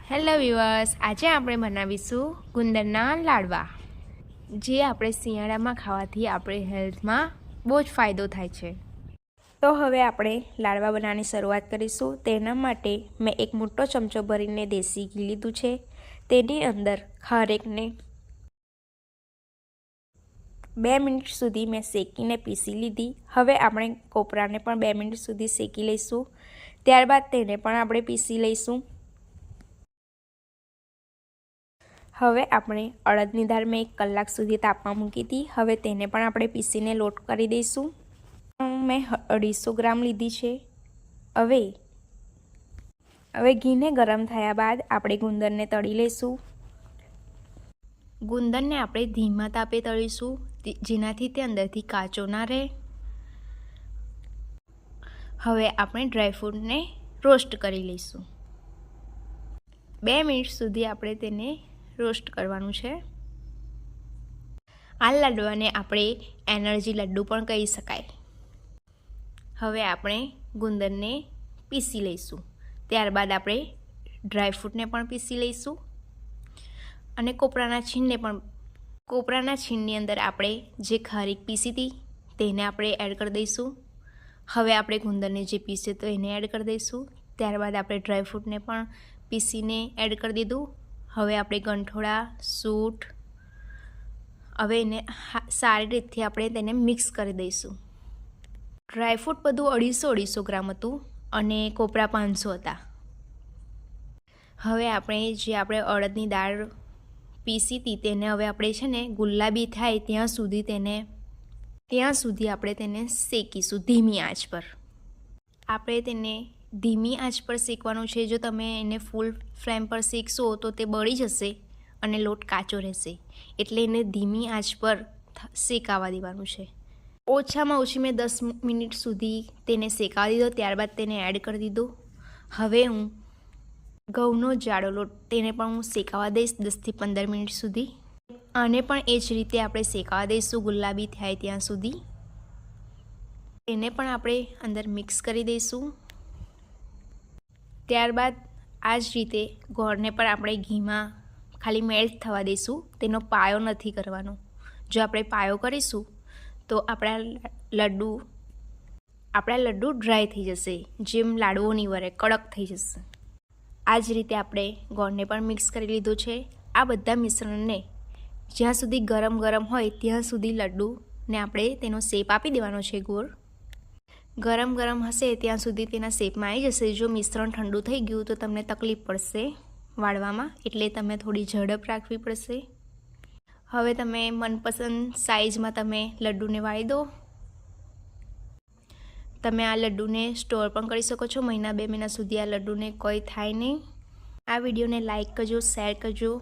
Hello viewers, આજે આપણે બનાવીશું ગુંદરના લાડવા, જે આપણે શિયાળામાં ખાવાથી આપણે હેલ્થમાં બહુ જ ફાયદો થાય છે। તો હવે આપણે લાડવા બનાવવાની શરૂઆત કરીશું। તેના માટે મેં એક મોટો ચમચો ભરીને દેશી ઘી લીધું છે। તેની અંદર ખારેકને 2 મિનિટ સુધી મેં શેકીને પીસી લીધી। હવે આપણે કોપરાને પણ 2 મિનિટ સુધી શેકી લઈશું। ત્યારબાદ તેને પણ આપણે પીસી લઈશું। હવે આપણે અડદની દાળ મેં 1 કલાક સુધી તાપમાં મૂકી હતી। હવે તેને પણ આપણે પીસીને લોટ કરી દઈશું। મેં 250 ગ્રામ લીધી છે। હવે ઘીને ગરમ થયા બાદ આપણે ગુંદરને તળી લઈશું। ગુંદરને આપણે ધીમા તાપે તળીશું, જેનાથી તે અંદરથી કાચો ના રહે। હવે આપણે ડ્રાયફ્રૂટને રોસ્ટ કરી લઈશું। 2 મિનિટ સુધી આપણે તેને રોસ્ટ કરવાનું છે। આ લાડવાને આપણે એનર્જી લડ્ડુ પણ કહી શકાય। હવે આપણે ગુંદરને પીસી લઈશું। ત્યારબાદ આપણે ડ્રાયફ્રૂટને પણ પીસી લઈશું અને કોપરાના છીણની અંદર આપણે જે ખારીક પીસી હતી તેને આપણે એડ કરી દઈશું। હવે આપણે ગુંદરને જે પીસ્યું તો એને એડ કરી દઈશું। ત્યારબાદ આપણે ડ્રાયફ્રૂટને પણ પીસીને એડ કરી દીધું। હવે આપણે ગંઠોડા, સૂંઠ, હવે એને સારી રીતથી આપણે તેને મિક્સ કરી દઈશું। ડ્રાયફ્રૂટ બધું 250 ગ્રામ હતું અને કોપરા 500 હતા। હવે આપણે જે અડદની દાળ પીસી હતી તેને હવે આપણે છે ને ગુલાબી થાય ત્યાં સુધી આપણે તેને શેકીશું ધીમી આંચ પર। આપણે તેને ધીમી આંચ પર શેકવાનું છે। જો તમે એને ફૂલ ફ્લેમ પર શેકશો તો તે બળી જશે અને લોટ કાચો રહેશે, એટલે એને ધીમી આંચ પર શેકાવા દેવાનું છે। ઓછામાં ઓછી મેં 10 મિનિટ સુધી તેને શેકાવા દીધો। ત્યારબાદ તેને એડ કરી દીધો। હવે હું ઘઉંનો જાડો લોટ તેને પણ હું શેકાવા દઈશ 10 થી 15 મિનિટ સુધી। આને પણ એ જ રીતે આપણે શેકાવા દઈશું ગુલાબી થાય ત્યાં સુધી। તેને પણ આપણે અંદર મિક્સ કરી દઈશું। ત્યારબાદ આ જ રીતે ગોળને પણ આપણે ઘીમાં ખાલી મેલ્ટ થવા દઈશું, તેનો પાયો નથી કરવાનો। જો આપણે પાયો કરીશું તો આપણા લડ્ડુ ડ્રાય થઈ જશે, જેમ લાડવો નહીં વળે, કડક થઈ જશે। આ જ રીતે આપણે ગોળને પણ મિક્સ કરી લીધું છે। આ બધા મિશ્રણને જ્યાં સુધી ગરમ હોય ત્યાં સુધી લડ્ડુને આપણે તેનો શેપ આપી દેવાનો છે ગોળ। ગરમ હશે ત્યાં સુધી તેના શેપમાં આવી જશે। જો મિશ્રણ ઠંડુ થઈ ગયું તો તમને તકલીફ પડશે વાળવામાં, એટલે તમે થોડી ઝડપ રાખવી પડશે। હવે તમે મનપસંદ સાઇઝમાં તમે લડ્ડુને વાળી દો। તમે આ લડ્ડુને સ્ટોર પણ કરી શકો છો। 1-2 મહિના સુધી આ લડ્ડુને કોઈ થાય નહીં। આ વિડીયોને લાઈક કરજો, શેર કરજો।